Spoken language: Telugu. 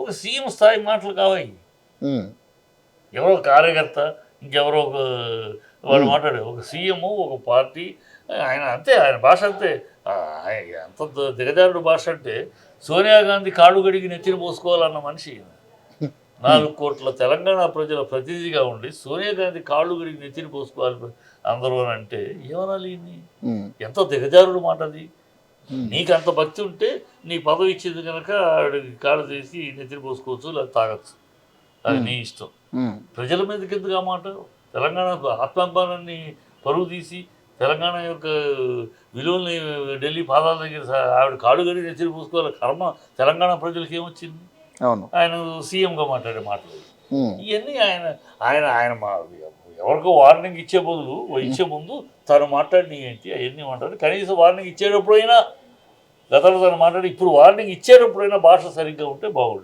ఒక సీఎం స్థాయి మాటలు కావాలి. ఉమ్, ఎవరో కార్యకర్త ఇంకెవరో ఒక వాళ్ళు మాట్లాడే ఒక సీఎం ఒక పార్టీ ఆయన అంతే, ఆయన భాష అంతే. ఎంత దిగజారుడు భాష అంటే సోనియా గాంధీ కాళ్ళు గడిగి నెత్తిన పోసుకోవాలన్న మనిషి ఈయన. 4 కోట్ల తెలంగాణ ప్రజల ప్రతినిధిగా ఉండి సోనియా గాంధీ కాళ్ళు గడిగి నెత్తిన పోసుకోవాలి అందరూ అని అంటే ఏమనాలి ఈయన్ని? ఉమ్, ఎంత దిగజారుడు మాట అది. ఉమ్, నీకు అంత భక్తి ఉంటే నీ పదవి ఇచ్చేది కనుక ఆవిడకి కాళ్ళు తీసి నెత్తిన పోసుకోవచ్చు, లేదా తాగొచ్చు, అది నీ ఇష్టం. ఉమ్, ప్రజల మీదకి ఎందుకు ఆ మాట? తెలంగాణ ఆత్మాభిమానాన్ని పరువు తీసి తెలంగాణ యొక్క విలువల్ని ఢిల్లీ పాదాల దగ్గర ఆవిడ కాడు గడి నెత్తిన పూసుకోవాలి కర్మ తెలంగాణ ప్రజలకు ఏమొచ్చింది? అవును. ఆయన సీఎంగా మాట్లాడే మాటలు ఉమ్, ఇవన్నీ ఆయన ఆయన ఆయన మా ఎవరికో వార్నింగ్ ఇచ్చే బదులు ఇచ్చే ముందు తను మాట్లాడి ఏంటి అవన్నీ మాట్లాడి కనీసం వార్నింగ్ ఇచ్చేటప్పుడైనా గతంలో తను మాట్లాడి ఇప్పుడు వార్నింగ్ ఇచ్చేటప్పుడైనా భాష సరిగ్గా ఉంటే బాగుండేది.